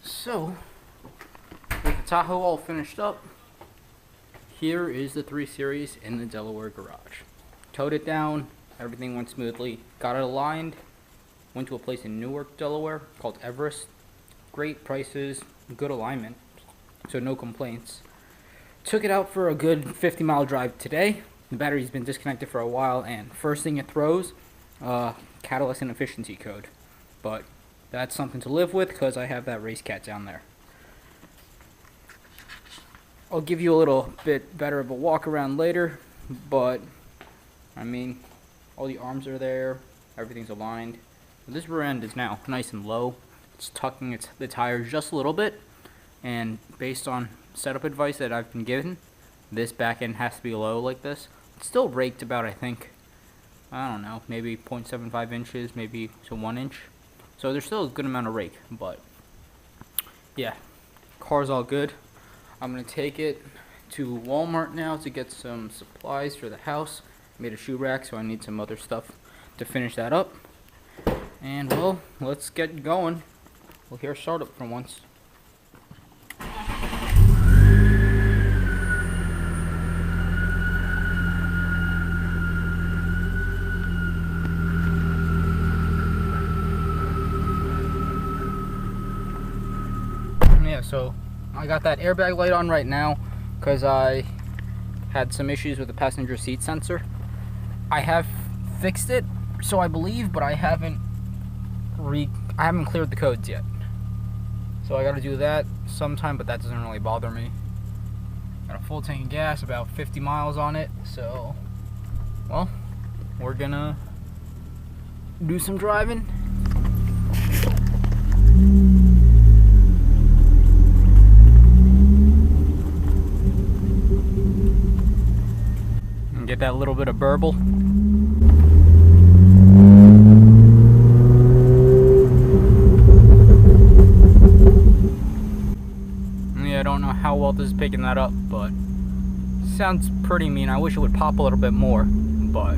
So, with the Tahoe all finished up, here is the 3 Series in the Delaware garage. Towed it down, everything went smoothly, got it aligned, went to a place in Newark, Delaware called Everest. Great prices, good alignment, so no complaints. Took it out for a good 50-mile drive today. The battery's been disconnected for a while, and first thing it throws, catalyst inefficiency code. But that's something to live with because I have that race cat down there. I'll give you a little bit better of a walk around later, but I mean, all the arms are there, everything's aligned. This rear end is now nice and low. It's tucking the tires just a little bit, and based on setup advice that I've been given, this back end has to be low like this. It's still raked about, I think, I don't know, maybe 0.75 inches, maybe to 1 inch. So there's still a good amount of rake, but yeah, car's all good. I'm going to take it to Walmart now to get some supplies for the house. Made a shoe rack, so I need some other stuff to finish that up. And well, let's get going. We'll hear startup for once. Yeah, so I got that airbag light on right now because I had some issues with the passenger seat sensor. I have fixed it, so I believe, but I haven't cleared the codes yet. So I got to do that sometime, but that doesn't really bother me. Got a full tank of gas, about 50 miles on it, so well, we're gonna do some driving. Get that little bit of burble. Yeah, I don't know how well this is picking that up, but sounds pretty mean. I wish it would pop a little bit more, but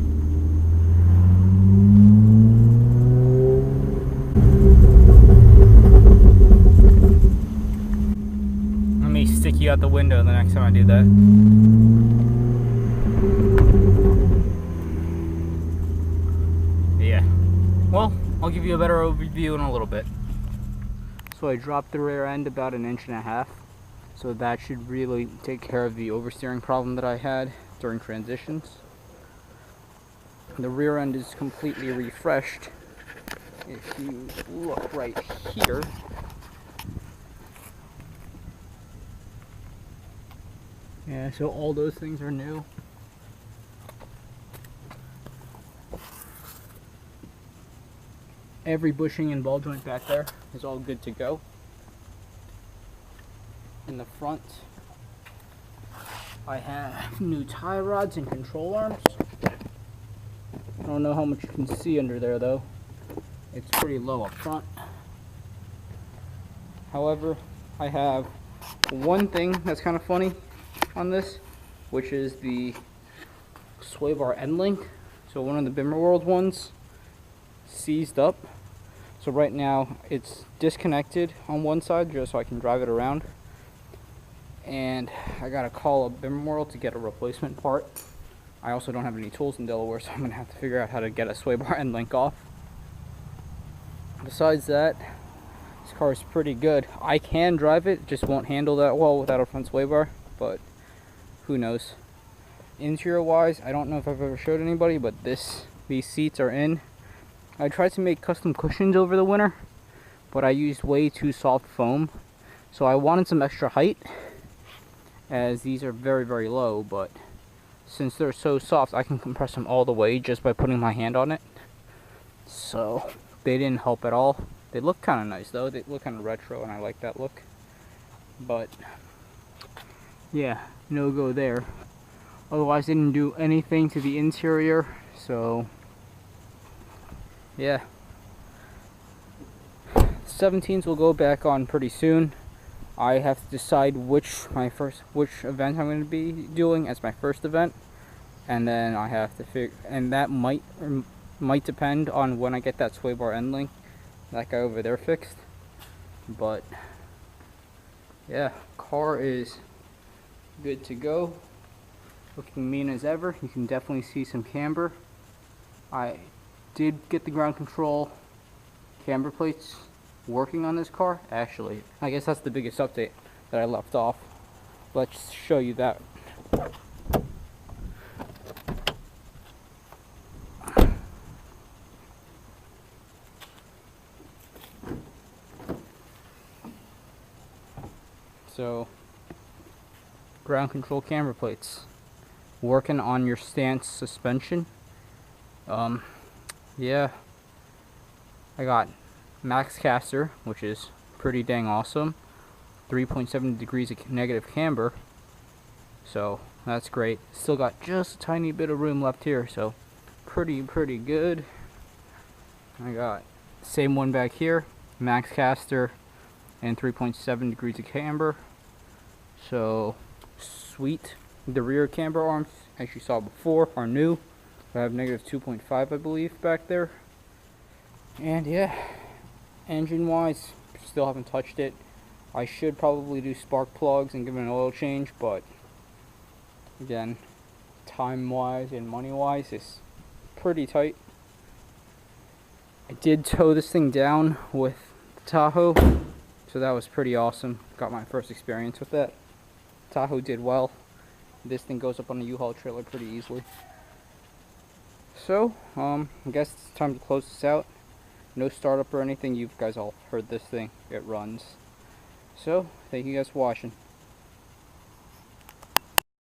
let me stick you out the window the next time I do that. Well, I'll give you a better overview in a little bit. So I dropped the rear end about 1.5 inches, so that should really take care of the oversteering problem that I had during transitions. The rear end is completely refreshed. If you look right here, yeah, so all those things are new. Every bushing and ball joint back there is all good to go. In the front, I have new tie rods and control arms. I don't know how much you can see under there though. It's pretty low up front. However, I have one thing that's kind of funny on this, which is the sway bar end link. So one of the Bimmer World ones seized up. So right now it's disconnected on one side just so I can drive it around. And I gotta call a Bimmer World to get a replacement part. I also don't have any tools in Delaware, so I'm gonna have to figure out how to get a sway bar end link off. Besides that, this car is pretty good. I can drive it, just won't handle that well without a front sway bar, but who knows. Interior wise, I don't know if I've ever showed anybody, but these seats are in. I tried to make custom cushions over the winter, but I used way too soft foam. So I wanted some extra height, as these are very, very low, but since they're so soft, I can compress them all the way just by putting my hand on it. So they didn't help at all. They look kind of nice though. They look kind of retro, and I like that look. But yeah, no go there. Otherwise, they didn't do anything to the interior, so yeah. 17s will go back on pretty soon. I have to decide which event I'm going to be doing as my first event, and then I have to figure, and that might depend on when I get that sway bar end link, that guy over there fixed. But yeah, car is good to go. Looking mean as ever. You can definitely see some camber. I did get the ground control camber plates working on this car. Actually, I guess that's the biggest update that I left off. Let's show you that. So, ground control camber plates working on your stance suspension. Yeah, I got max caster, which is pretty dang awesome. 3.7 degrees of negative camber, so that's great. Still got just a tiny bit of room left here, so pretty good. I got same one back here, max caster and 3.7 degrees of camber, so sweet. The rear camber arms, as you saw before, are new. I have negative 2.5, I believe, back there. And yeah, engine wise, still haven't touched it. I should probably do spark plugs and give it an oil change, but again, time wise and money wise, it's pretty tight. I did tow this thing down with the Tahoe, so that was pretty awesome. Got my first experience with that. Tahoe did well. This thing goes up on a U-Haul trailer pretty easily. So, I guess it's time to close this out. No startup or anything. You guys all heard this thing. It runs. So, thank you guys for watching.